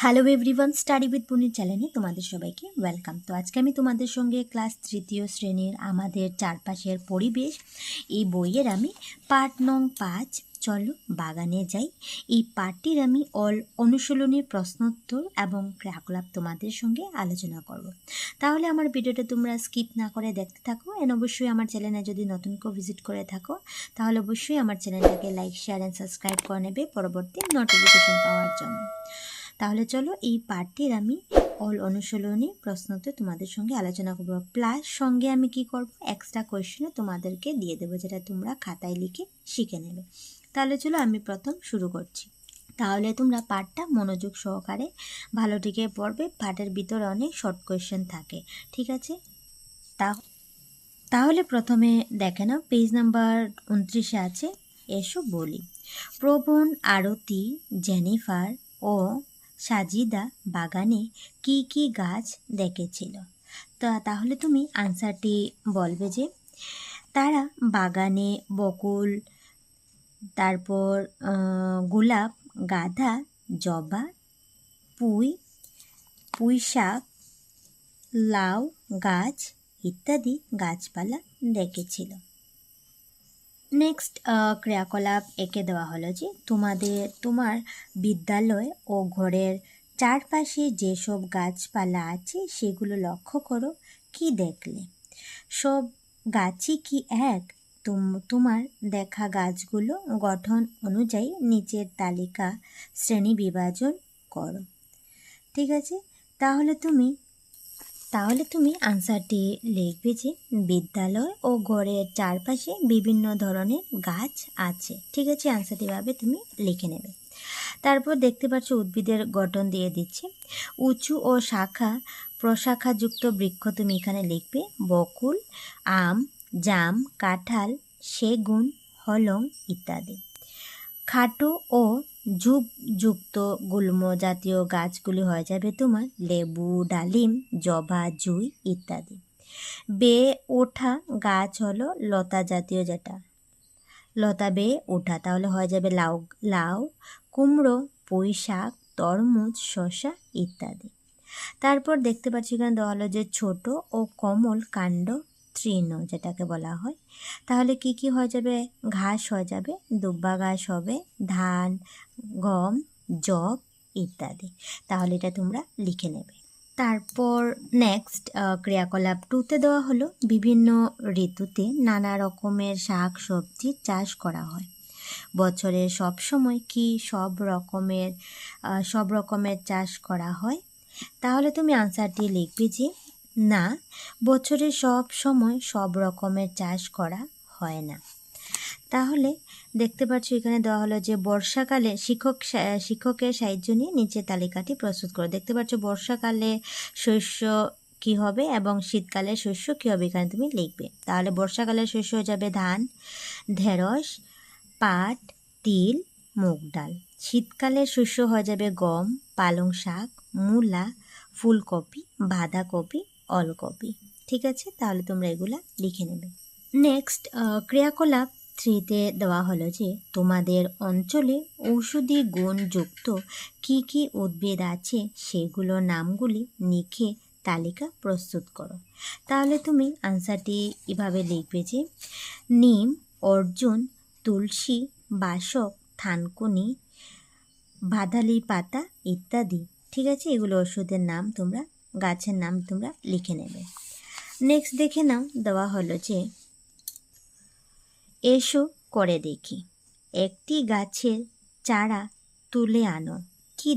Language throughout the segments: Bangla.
হ্যালো এভরিওয়ান, স্টাডি উইথ পুনির চ্যানেলে তোমাদের সবাইকে ওয়েলকাম। তো আজকে আমি তোমাদের সঙ্গে ক্লাস 3য় শ্রেণীর আমাদের চারপাশের পরিবেশ এই বইয়ের আমি পার্ট নং 5 চলো বাগানে যাই এই পার্টটির আমি অনুশীলনী প্রশ্নোত্তর এবং ক্রিয়াকলাপ তোমাদের সঙ্গে আলোচনা করব। তাহলে আমার ভিডিওটা তোমরা স্কিপ না করে দেখতে থাকো। এন্ড অবশ্যই আমার চ্যানেলে যদি নতুন কেউ ভিজিট করে থাকো তাহলে অবশ্যই আমার চ্যানেলটাকে লাইক, শেয়ার অ্যান্ড সাবস্ক্রাইব করে নেবে পরবর্তী নোটিফিকেশন পাওয়ার জন্য। তাহলে চলো এই পার্টটির আমি অনুশীলনী প্রশ্নতে তোমাদের সঙ্গে আলোচনা করব, প্লাস সঙ্গে আমি কি করব এক্সট্রা কোয়েশ্চেনও তোমাদেরকে দিয়ে দেবো, যেটা তোমরা খাতায় লিখে শিখে নেবে। তাহলে চলো আমি প্রথম শুরু করছি। তাহলে তোমরা পার্টটা মনোযোগ সহকারে ভালো টিকে পড়বে। পার্টের ভিতরে অনেক শর্ট কোয়েশ্চেন থাকে, ঠিক আছে? তাহলে প্রথমে দেখে নাও, পেজ নাম্বার 29-এ আছে এসো বলি। প্রবণ, আরতি, জেনিফার ও সাজিদা বাগানে কি কি গাছ দেখেছিল। তাহলে তুমি আনসারটি বলবে যে তারা বাগানে বকুল, তারপর গোলাপ, গাঁদা, জবা, পুঁই শাক, লাউ গাছ ইত্যাদি গাছপালা দেখেছিল। নেক্সট ক্রিয়াকলাপ এঁকে দেওয়া হলো যে তোমার বিদ্যালয় ও ঘরের চারপাশে যেসব গাছপালা আছে সেগুলো লক্ষ্য করো, কি দেখলে? সব গাছই কি এক? তোমার দেখা গাছগুলো গঠন অনুযায়ী নিচের তালিকা শ্রেণী বিভাজন করো, ঠিক আছে? তাহলে তুমি আনসারটি লিখবে যে বিদ্যালয় ও ঘরের চারপাশে বিভিন্ন ধরনের গাছ আছে, ঠিক আছে? আনসারটি ভাবে তুমি লিখে নেবে। তারপর দেখতে পাচ্ছ উদ্ভিদের গঠন দিয়ে দিচ্ছে। উঁচু ও শাখা প্রশাখাযুক্ত বৃক্ষ তুমি এখানে লিখবে বকুল, আম, জাম, কাঁঠাল, সেগুন, হলং ইত্যাদি। খাটো ও ঝুপযুক্ত গুল্ম জাতীয় গাছগুলি হয়ে যাবে তোমার লেবু, ডালিম, জবা, জুই ইত্যাদি। বেয়ে ওঠা গাছ হলো লতা জাতীয়, যেটা লতা বেয়ে ওঠা, তাহলে হয়ে যাবে লাউ, কুমড়ো, পুঁই শাক, তরমুজ, শসা ইত্যাদি। তারপর দেখতে পাচ্ছি এখানে দেওয়া হলো যে ছোট ও কোমল কাণ্ড তৃণ, যেটাকে বলা হয়। তাহলে কি কি হয়ে যাবে? ঘাস হয়ে যাবে, দুব্বা ঘাস হবে, ধান, গম, যব ইত্যাদি। তাহলে এটা তোমরা লিখে নেবে। তারপর নেক্সট ক্রিয়াকলাপ 2তে দেওয়া হলো বিভিন্ন ঋতুতে নানা রকমের শাক সবজি চাষ করা হয়। বছরের সব সময় কি সব রকমের চাষ করা হয়? তাহলে তুমি আনসারটি লিখবে যে না, বছরের সব সময় সব রকমের চাষ করা হয় না। তাহলে দেখতে পাচ্ছ এখানে দেওয়া হলো যে বর্ষাকালে শিক্ষকের সাহায্য নিয়ে নিচে তালিকাটি প্রস্তুত করো। দেখতে পাচ্ছ বর্ষাকালে শস্য কি হবে এবং শীতকালে শস্য কি হবে এখানে তুমি লিখবে। তাহলে বর্ষাকালের শস্য হয়ে যাবে ধান, ঢেঁড়স, পাট, তিল, মুগ ডাল। শীতকালের শস্য হয়ে যাবে গম, পালং শাক, মূলা, ফুলকপি, বাঁধাকপি, ওলকপি, ঠিক আছে? তাহলে তোমরা এগুলা লিখে নেবে। নেক্সট ক্রিয়াকলাপ 3তে দেওয়া হলো যে তোমাদের অঞ্চলে ঔষধি গুণযুক্ত কি কি উদ্ভিদ আছে সেগুলোর নামগুলি লিখে তালিকা প্রস্তুত করো। তাহলে তুমি আনসারটি এভাবে লিখবে যে নিম, অর্জুন, তুলসী, বাসক, থানকুনি, বাদালি পাতা ইত্যাদি, ঠিক আছে? এগুলো ওষুধের নাম, তোমরা গাছের নাম তোমরা লিখে নেবে। নেক্সট দেখে নাও, দেওয়া হলো যে এসো করে দেখি, একটি গাছের চারা তুলে আনো, কি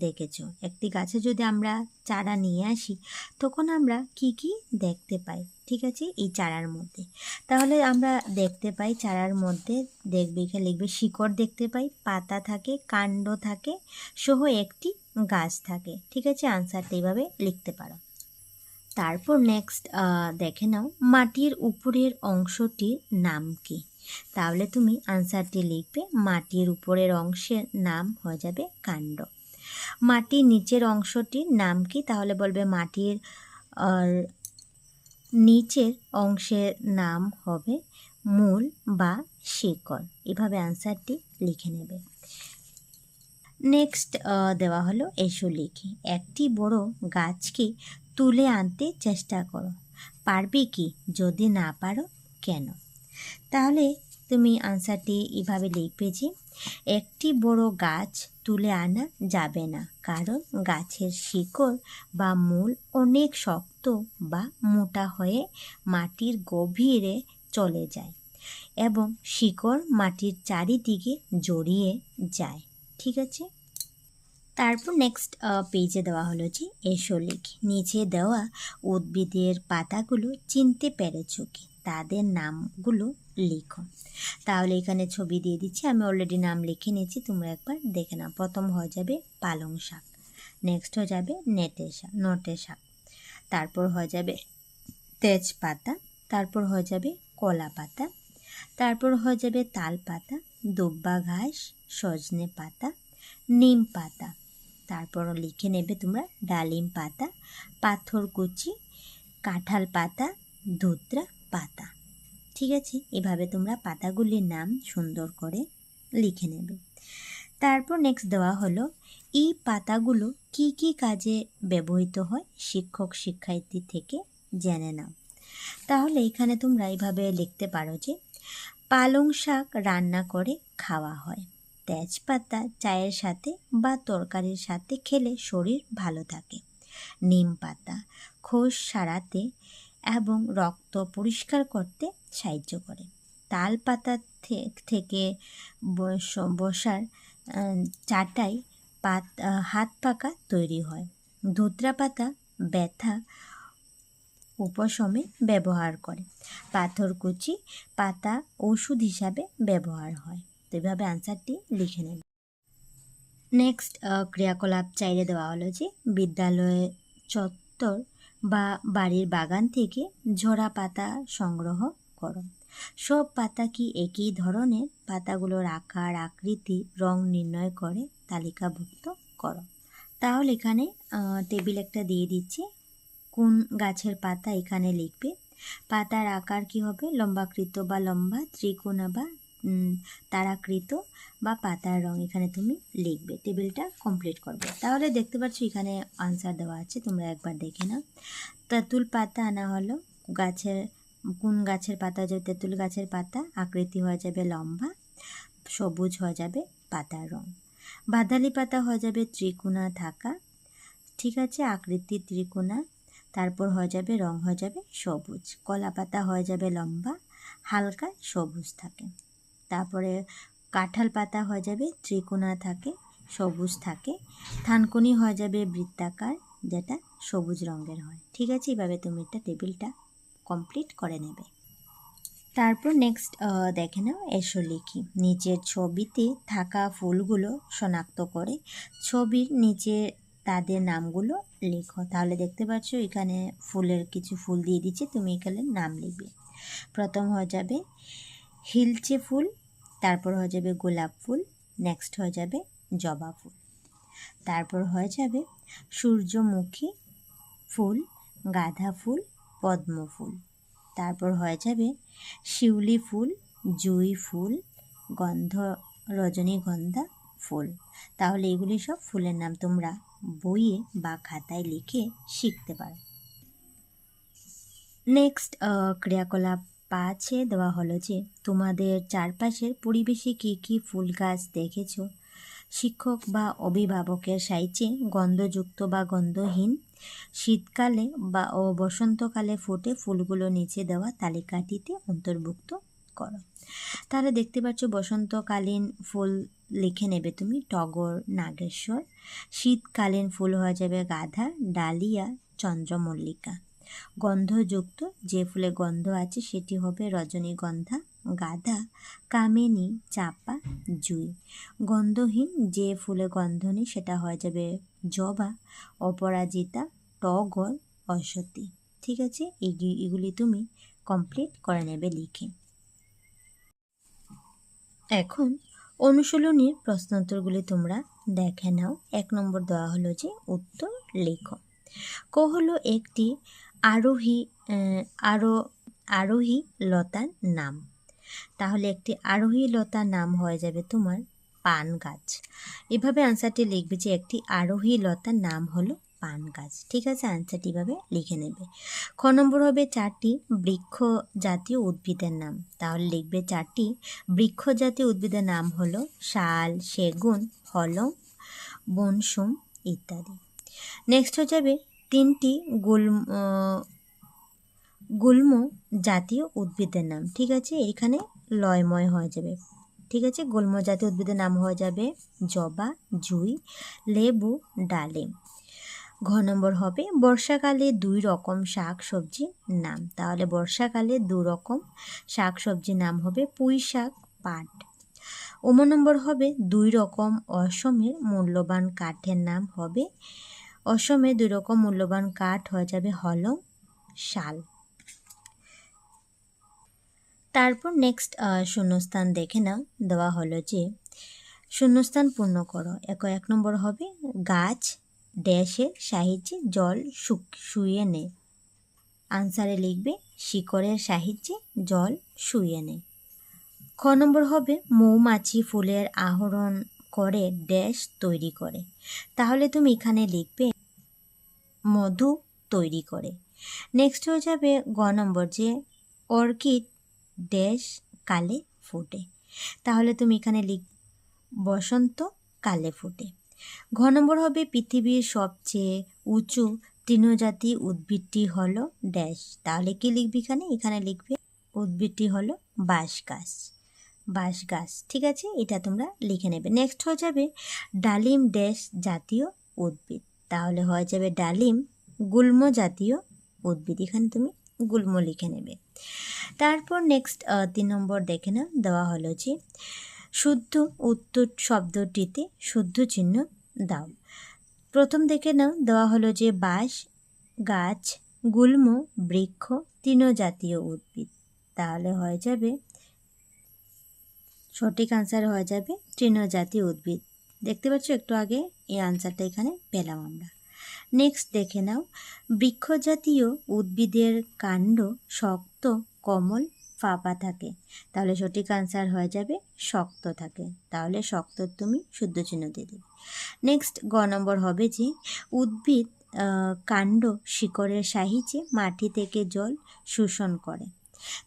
দেখেছো? একটি গাছে যদি আমরা চারা নিয়ে আসি তখন আমরা কি কি দেখতে পাই, ঠিক আছে? এই চারার মধ্যে তাহলে আমরা দেখতে পাই চারার মধ্যে দেখবে এখানে লিখবে শিকড় দেখতে পাই, পাতা থাকে, কাণ্ড থাকে সহ একটি গাছ থাকে, ঠিক আছে? আনসারটা এইভাবে লিখতে পারো। তারপর নেক্সট দেখে নাও মাটির উপরের অংশটির নাম কি। তাহলে তুমি আনসারটি লিখবে মাটির উপরের অংশের নাম হয়ে যাবে কাণ্ড। মাটির নিচের অংশটির নাম কি? তাহলে বলবে মাটির নিচের অংশের নাম হবে মূল বা শিকড়। এভাবে আনসারটি লিখে নেবে। নেক্সট দেওয়া হলো এসো লিখি। একটি বড় গাছকে তুলে আনতে চেষ্টা করো, পারবে কি? যদি না পারো কেন? তাহলে তুমি আনসারটি এভাবে লিখবে যে একটি বড় গাছ তুলে আনা যাবে না, কারণ গাছের শিকড় বা মূল অনেক শক্ত বা মোটা হয়ে মাটির গভীরে চলে যায় এবং শিকড় মাটির চারিদিকে জড়িয়ে যায়। ঠিক আছে, তারপর নেক্সট পেজে দেওয়া হলো যে এসো লিখি। নিচে দেওয়া উদ্ভিদের পাতাগুলো চিনতে পেরেছো কি? তাদের নামগুলো লিখো। তাহলে এখানে ছবি দিয়ে দিচ্ছি, আমি অলরেডি নাম লিখে নিয়েছি, তোমরা একবার দেখে নাও। প্রথম হয়ে যাবে পালং শাক, নেক্সট হয়ে যাবে নটে শাক, তারপর হয়ে যাবে তেজপাতা, তারপর হয়ে যাবে কলা পাতা, তারপর হয়ে যাবে তাল পাতা, দুব্বা ঘাস, সজনে পাতা, নিম পাতা, তারপর লিখে নেবে তোমরা ডালিম পাতা, পাথরকুচি, কাঁঠাল পাতা, ধুতরা পাতা। ঠিক আছে, এভাবে তোমরা পাতাগুলির নাম সুন্দর করে লিখে নেবে। তারপর নেক্সট দেওয়া হলো এই পাতাগুলো কি কি কাজে ব্যবহৃত হয় শিক্ষক শিক্ষার্থী থেকে জেনে নাও। তাহলে এখানে তোমরা এইভাবে লিখতে পারো যে পালং শাক রান্না করে খাওয়া হয়, তেজপাতা চায়ের সাথে বা তরকারির সাথে খেলে শরীর ভালো থাকে, নিম পাতা খোস সারাতে এবং রক্ত পরিষ্কার করতে সাহায্য করে, তাল পাতা থেকে বসার চাটাই হাত পাকা তৈরি হয়, ধুতরা পাতা ব্যথা উপশমে ব্যবহার করে, পাথরকুচি পাতা ওষুধ হিসাবে ব্যবহার হয়। তো এভাবে আনসারটি লিখে নেবে। নেক্সট ক্রিয়াকলাপ চাইলে দেওয়া হলো যে বিদ্যালয়ে চত্বর বা বাড়ির বাগান থেকে ঝরা পাতা সংগ্রহ করো। সব পাতা কি একই ধরনের? পাতাগুলোর আকার, আকৃতি, রং নির্ণয় করে তালিকাভুক্ত করো। তাহলে এখানে টেবিল একটা দিয়ে দিচ্ছি, কোন গাছের পাতা এখানে লিখবে। পাতার আকার কি হবে? লম্বাকৃত বা লম্বা, ত্রিকোণা বা তারাকৃত, বা পাতার রং এখানে তুমি লিখবে। টেবিলটা কমপ্লিট করবে। তাহলে দেখতে পাচ্ছ এখানে আনসার দেওয়া আছে, তোমরা একবার দেখে নাও। তেঁতুল পাতা আনা হলো, কোন গাছের পাতা? যে তেঁতুল গাছের পাতা, আকৃতি হয়ে যাবে লম্বা, সবুজ হয়ে যাবে পাতার রং। বাদালি পাতা হয়ে যাবে ত্রিকোণা থাকা, ঠিক আছে, আকৃতি ত্রিকোণা, তারপর হয়ে যাবে রং হয়ে যাবে সবুজ। কলা পাতা হয়ে যাবে লম্বা, হালকা সবুজ থাকে। তারপরে কাঁঠাল পাতা হয়ে যাবে ত্রিকোণা থাকে, সবুজ থাকে। থানকুনি হয়ে যাবে বৃত্তাকার, যেটা সবুজ রঙের হয়। ঠিক আছে, এভাবে তুমি একটা টেবিলটা কমপ্লিট করে নেবে। তারপর নেক্সট দেখে নাও এসো লিখি। নিচের ছবিতে থাকা ফুলগুলো শনাক্ত করে ছবির নিচে তাদের নামগুলো লেখো। তাহলে দেখতে পাচ্ছ এখানে ফুলের কিছু ফুল দিয়ে দিচ্ছে, তুমি এখানে নাম লিখবে। প্রথম হয়ে যাবে হিলচে ফুল, তারপর হয়ে যাবে গোলাপ ফুল, নেক্সট হয়ে যাবে জবা ফুল, তারপর হয়ে যাবে সূর্যমুখী ফুল, গাঁদা ফুল, পদ্ম ফুল, তারপর হয়ে যাবে শিউলি ফুল, জুঁই ফুল, রজনীগন্ধা ফুল। তাহলে এগুলি সব ফুলের নাম তোমরা বইয়ে বা খাতায় লিখে শিখতে পারো। নেক্সট ক্রিয়াকলাপ 5-এ দেওয়া হলো যে তোমাদের চারপাশের পরিবেশে কী কী ফুল গাছ দেখেছো শিক্ষক বা অভিভাবকের সাহায্যে গন্ধযুক্ত বা গন্ধহীন, শীতকালে বা বসন্তকালে ফোটে ফুলগুলো নিচে দেওয়া তালিকাটিতে অন্তর্ভুক্ত করো। তাহলে দেখতে পাচ্ছ বসন্তকালীন ফুল লিখে নেবে তুমি টগর, নাগেশ্বর। শীতকালীন ফুল হয়ে যাবে গাঁদা, ডালিয়া, চন্দ্রমল্লিকা। গন্ধযুক্ত যে ফুলে গন্ধ আছে সেটি হবে রজনীগন্ধা, গাঁদা, কামিনী, চাপা, জুঁই। গন্ধহীন যে ফুলে গন্ধ নেই সেটা হয়ে যাবে জবা, অপরাজিতা, টগর, অশ্বতী। ঠিক আছে, এগুলি তুমি কমপ্লিট করে নেবে লিখে। এখন অনুশীলনীর প্রশ্নোত্তরগুলি তোমরা দেখে নাও। 1 নম্বর দেওয়া হলো যে উত্তর লেখো। ক হলো একটি আরোহী লতার নাম। তাহলে একটি আরোহী লতার নাম হয়ে যাবে তোমার পান গাছ। এভাবে আনসারটি লিখবে যে একটি আরোহী লতার নাম হলো পান গাছ। ঠিক আছে, আনসারটি এভাবে লিখে নেবে। খ নম্বর হবে 4টি বৃক্ষ জাতীয় উদ্ভিদের নাম। তাহলে লিখবে 4টি বৃক্ষ জাতীয় উদ্ভিদের নাম হলো শাল, সেগুন, হলং, বনসুম ইত্যাদি। নেক্সট হয়ে যাবে 3টি গুল্ম জাতীয় উদ্ভিদের নাম। ঠিক আছে, এখানে লয়ময় হয়ে যাবে। ঠিক আছে, গুল্ম জাতীয় উদ্ভিদের নাম হয়ে যাবে জবা, জুই, লেবু, ডালিম। ঘ নম্বর হবে বর্ষাকালে 2 রকম শাক সবজির নাম। তাহলে বর্ষাকালে 2 রকম শাক সবজির নাম হবে পুঁই শাক, পাট। ওম নম্বর হবে 2 রকম অসমের মূল্যবান কাঠের নাম হবে, অসমে 2 রকম মূল্যবান কাঠ হয়ে যাবে হলং, শাল। তারপর নেক্সট শূন্যস্থান দেখে নাও, দেওয়া হলো যে শূন্যস্থান পূর্ণ করো। 1 নম্বর হবে গাছ ড্যাশের সাহায্যে জল শুইয়ে নেয়। আনসারে লিখবে শিকড়ের সাহায্যে জল শুইয়ে নেয়। খ নম্বর হবে মৌমাছি ফুলের আহরণ করে ড্যাশ তৈরি করে। তাহলে তুমি এখানে লিখবে মধু তৈরি করে। নেক্সট হয়ে যাবে গ নম্বর যে অর্কিড ড্যাশ কালে ফোটে। তাহলে তুমি এখানে লিখ বসন্ত কালে ফোটে। ঘ নম্বর হবে পৃথিবীর সবচেয়ে উঁচু তৃণজাতি উদ্ভিদটি হলো ড্যাশ। তাহলে কি লিখবি এখানে লিখবে উদ্ভিদটি হলো বাঁশ গাছ, বাঁশ গাছ। ঠিক আছে, এটা তোমরা লিখে নেবে। নেক্সট হয়ে যাবে ডালিম ড্যাশ জাতীয় উদ্ভিদ। তাহলে হয়ে যাবে ডালিম গুল্ম জাতীয় উদ্ভিদ। এখানে তুমি গুল্ম লিখে নেবে। তারপর নেক্সট 3 নম্বর দেখে নাও, দেওয়া হলো যে শুদ্ধ উত্তর শব্দটিতে শুদ্ধ চিহ্ন দাও। প্রথম দেখে নাও, দেওয়া হলো যে বাঁশ গাছ, গুল্ম বৃক্ষ, তৃণজাতীয় উদ্ভিদ। তাহলে হয়ে যাবে সঠিক আনসার হয়ে যাবে তৃণজাতীয় উদ্ভিদ। দেখতে পাচ্ছ একটু আগে এই আনসারটা এখানে পেলাম আমরা। নেক্সট দেখে নাও বৃক্ষজাতীয় উদ্ভিদের কাণ্ড শক্ত, কোমল, ফাঁপা থাকে। তাহলে সঠিক আনসার হয়ে যাবে শক্ত থাকে। তাহলে শক্ত তুমি শুদ্ধ চিহ্ন দিয়ে দেবে। নেক্সট গ নম্বর হবে যে উদ্ভিদ কাণ্ড শিকড়ের সাহায্যে মাটি থেকে জল শোষণ করে।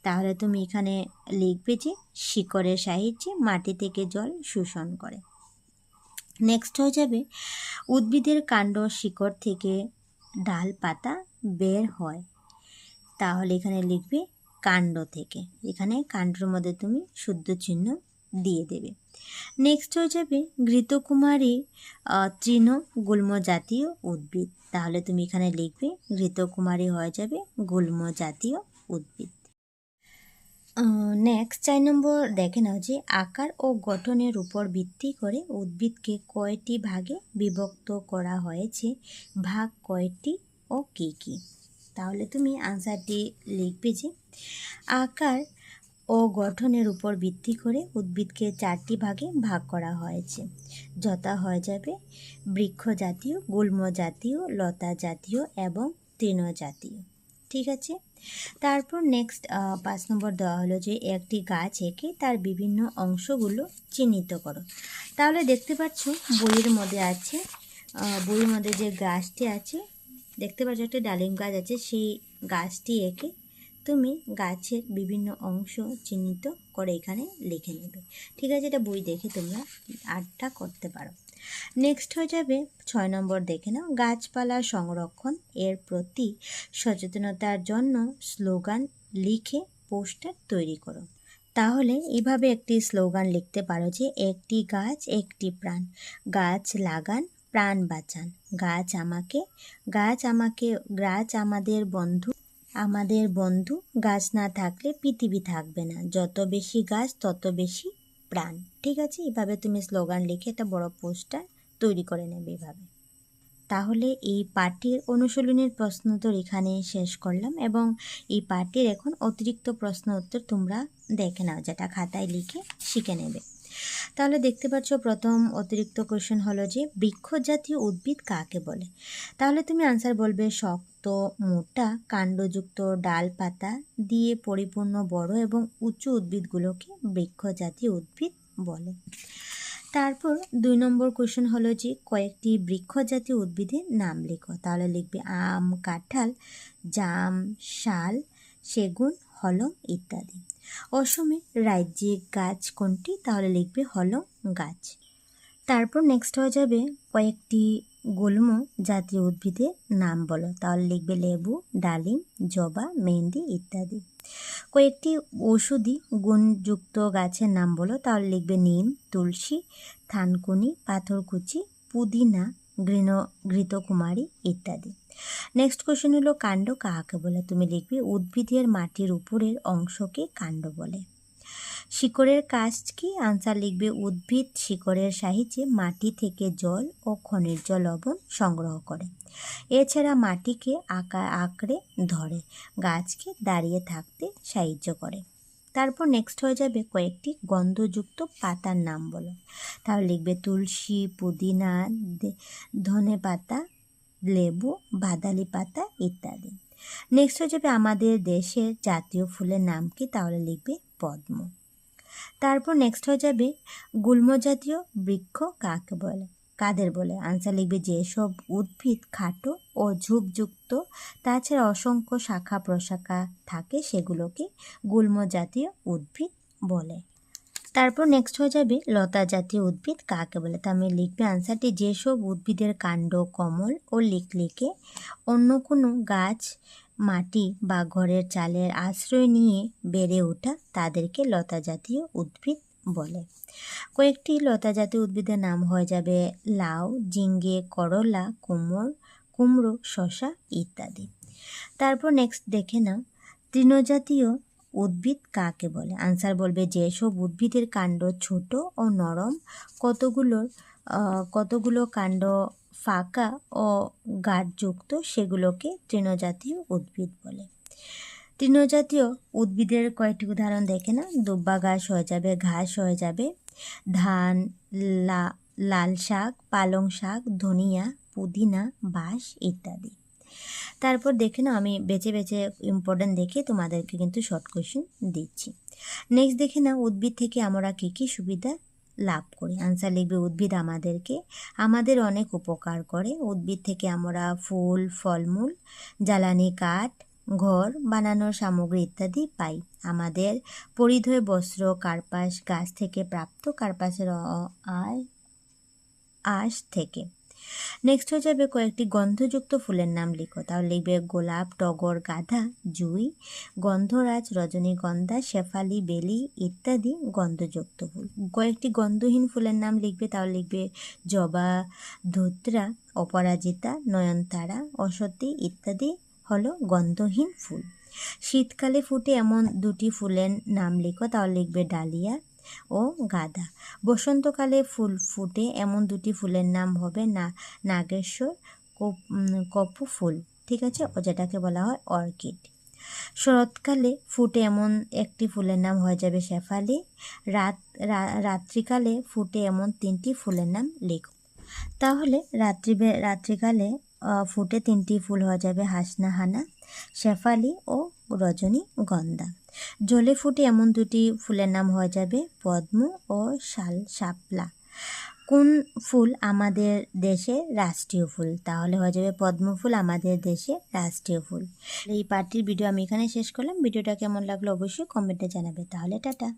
তাহলে তুমি এখানে লিখবে যে শিকড়ের সাহায্যে মাটি থেকে জল শোষণ করে। নেক্সট হয়ে যাবে উদ্ভিদের কাণ্ড শিকড় থেকে ডাল পাতা বের হয়। তাহলে এখানে লিখবে কাণ্ড থেকে। এখানে কাণ্ডের মধ্যে তুমি শুদ্ধ চিহ্ন দিয়ে দেবে। নেক্সট হয়ে যাবে ঘৃতকুমারী তৃণ গুল্ম জাতীয় উদ্ভিদ। তাহলে তুমি এখানে লিখবে ঘৃতকুমারী হয়ে যাবে গুল্ম জাতীয় উদ্ভিদ। নেক্সট 4 নম্বর দেখে নাও যে আকার ও গঠনের উপর ভিত্তি করে উদ্ভিদকে কয়টি ভাগে বিভক্ত করা হয়েছে, ভাগ কয়টি ও কী কী। তাহলে তুমি আনসারটি লিখবে যে আকার ও গঠনের উপর ভিত্তি করে উদ্ভিদকে 4টি ভাগে ভাগ করা হয়েছে, যথা হয়ে যাবে বৃক্ষ জাতীয়, গুল্ম জাতীয়, লতা জাতীয় এবং তৃণজাতীয়। ঠিক আছে, তারপর নেক্সট 5 নম্বর দেওয়া হলো যে একটি গাছ এঁকে তার বিভিন্ন অংশগুলো চিহ্নিত করো। তাহলে দেখতে পাচ্ছ বইয়ের মধ্যে আছে, বইয়ের মধ্যে যে গাছটি আছে দেখতে পাচ্ছ একটা ডালিম গাছ আছে, সেই গাছটি এঁকে তুমি গাছের বিভিন্ন অংশ চিহ্নিত করে এখানে লিখে নেবে। ঠিক আছে, এটা বই দেখে তোমরা আর্টটা করতে পারো। নেক্সট হয়ে যাবে 6 নম্বর দেখে নাও গাছপালা সংরক্ষণ এর প্রতি সচেতনতার জন্য স্লোগান লিখে পোস্টার তৈরি করো। তাহলে এভাবে একটি স্লোগান লিখতে পারো যে একটি গাছ একটি প্রাণ, গাছ লাগান প্রাণ বাঁচান, গাছ আমাকে, গাছ আমাকে, গাছ আমাদের বন্ধু, আমাদের বন্ধু, গাছ না থাকলে পৃথিবী থাকবে না, যত বেশি গাছ তত বেশি প্রাণ। ঠিক আছে, এভাবে তুমি স্লোগান লিখে একটা বড় পোস্টার তৈরি করে নেবে এভাবে। তাহলে এই পাঠের অনুশীলনের প্রশ্ন উত্তর এখানে শেষ করলাম এবং এই পাঠের এখন অতিরিক্ত প্রশ্ন উত্তর তোমরা দেখে নাও, যেটা খাতায় লিখে শিখে নেবে। তাহলে দেখতে পাচ্ছ প্রথম অতিরিক্ত কোশ্চেন হলো যে বৃক্ষ জাতীয় উদ্ভিদ কাকে বলে। তাহলে তুমি আনসার বলবে শক্ত, মোটা, কাণ্ডযুক্ত, ডাল পাতা দিয়ে পরিপূর্ণ বড় এবং উঁচু উদ্ভিদগুলোকে বৃক্ষ জাতীয় উদ্ভিদ বলে। তারপর 2 নম্বর কোশ্চেন হলো যে কয়েকটি বৃক্ষজাতীয় উদ্ভিদের নাম লেখো। তাহলে লিখবে আম, কাঁঠাল, জাম, শাল, সেগুন, হলং ইত্যাদি। অসমের রাজ্যিক গাছ কোনটি? তাহলে লিখবে হলং গাছ। তারপর নেক্সট হয়ে যাবে কয়েকটি গুল্ম জাতীয় উদ্ভিদের নাম বলো। তাহলে লিখবে লেবু, ডালিম, জবা, মেহেন্দি ইত্যাদি। কয়েকটি ঔষধি গুণযুক্ত গাছের নাম বলো। তাহলে লিখবে নিম, তুলসী, থানকুনি, পাথরকুচি, পুদিনা, ঘৃতকুমারী ইত্যাদি। নেক্সট কোশ্চেন হলো কাণ্ড কাহাকে বলে। তুমি লিখবে উদ্ভিদের মাটির উপরের অংশকে কাণ্ড বলে। শিকড়ের কাজ কি? আনসার লিখবে উদ্ভিদ শিকড়ের সাহায্যে মাটি থেকে জল ও খনিজ লবণ সংগ্রহ করে। এছাড়া মাটিকে আঁকড়ে ধরে, গাছকে দাঁড়িয়ে থাকতে সাহায্য করে। তারপর নেক্সট হয়ে যাবে কয়েকটি গন্ধযুক্ত পাতার নাম বলো। তাহলে লিখবে তুলসী, পুদিনা, ধনে পাতা, লেবু, বাদালি পাতা ইত্যাদি। নেক্সট হয়ে যাবে আমাদের দেশের জাতীয় ফুলের নাম কি? তাহলে লিখবে পদ্ম। তারপর নেক্সট হয়ে যাবে গুল্মজাতীয় বৃক্ষ কাদের বলে। আনসার লিখবে যেসব উদ্ভিদ খাটো ও ঝোপযুক্ত, তাছাড়া অসংখ্য শাখা প্রশাখা থাকে সেগুলোকে গুল্মজাতীয় উদ্ভিদ বলে। তারপর নেক্সট হয়ে যাবে লতা জাতীয় উদ্ভিদ কাকে বলে। তা আমি লিখবে আনসারটি যেসব উদ্ভিদের কাণ্ড কোমল ও লিকলিকে, অন্য কোনো গাছ, মাটি বা ঘরের চালের আশ্রয় নিয়ে বেড়ে ওঠা তাদেরকে লতা জাতীয় উদ্ভিদ বলে। কয়েকটি লতা জাতীয় উদ্ভিদের নাম হয়ে যাবে লাউ, ঝিঙ্গে, করলা, কুমড়ো, শসা ইত্যাদি। তারপর নেক্সট দেখে নাও তৃণজাতীয় উদ্ভিদ কাকে বলে। আনসার বলবে যেসব উদ্ভিদের কাণ্ড ছোট ও নরম, কতগুলো কাণ্ড ফাঁকা ও গাঢ়যুক্ত, সেগুলোকে তৃণজাতীয় উদ্ভিদ বলে। তৃণজাতীয় উদ্ভিদের কয়েকটি উদাহরণ দেখে না। দুব্বা ঘাস হয়ে যাবে, ঘাস হয়ে যাবে ধান, লাল শাক, পালং শাক, ধনিয়া, পুদিনা, বাঁশ ইত্যাদি। তারপর দেখে নাও আমি বেছে বেছে ইম্পর্টেন্ট দেখে তোমাদেরকে কিন্তু শর্ট কোয়েশ্চেন দিচ্ছি। নেক্সট দেখে নাও উদ্ভিদ থেকে আমরা কী কী সুবিধা লাভ করি। আনসার লিখবে উদ্ভিদ আমাদের অনেক উপকার করে। উদ্ভিদ থেকে আমরা ফুল, ফলমূল, জ্বালানি কাঠ, ঘর বানানোর সামগ্রী ইত্যাদি পাই। আমাদের পরিধেয় বস্ত্র কার্পাস গাছ থেকে প্রাপ্ত, কার্পাসের আঁশ থেকে। নেক্সট হয়ে যাবে কয়েকটি গন্ধযুক্ত ফুলের নাম লিখো। তাহলে লিখবে গোলাপ, টগর, গাঁদা, জুঁই, গন্ধরাজ, রজনীগন্ধা, শেফালি, বেলি ইত্যাদি গন্ধযুক্ত ফুল। কয়েকটি গন্ধহীন ফুলের নাম লিখবে। তাহলে লিখবে জবা, ধুত্রা, অপরাজিতা, নয়নতারা, অসতী ইত্যাদি হলো গন্ধহীন ফুল। শীতকালে ফুটে এমন দুটি ফুলের নাম লিখো। তাহলে লিখবে ডালিয়া ও গাঁদা। বসন্তকালে ফুল ফুটে এমন দুটি ফুলের নাম হবে নাগেশ্বর, কপু ফুল, ঠিক আছে, যেটাকে বলা হয় অর্কিড। শরৎকালে ফুটে এমন একটি ফুলের নাম হয়ে যাবে শেফালি। রাত্রিকালে ফুটে এমন তিনটি ফুলের নাম লেখো। তাহলে রাত্রিকালে ফুটে তিনটি ফুল হয়ে যাবে হাসনাহানা, শেফালি ও রজনীগন্ধা। জলে ফুটে এমন দুটি ফুলের নাম হয়ে যাবে পদ্ম ও শাপলা। কোন ফুল আমাদের দেশের রাষ্ট্রীয় ফুল? তাহলে হয়ে যাবে পদ্ম ফুল আমাদের দেশের রাষ্ট্রীয় ফুল। এই পার্টির ভিডিও আমি এখানে শেষ করলাম। ভিডিওটা কেমন লাগলো অবশ্যই কমেন্টে জানাবে। তাহলে টাটা।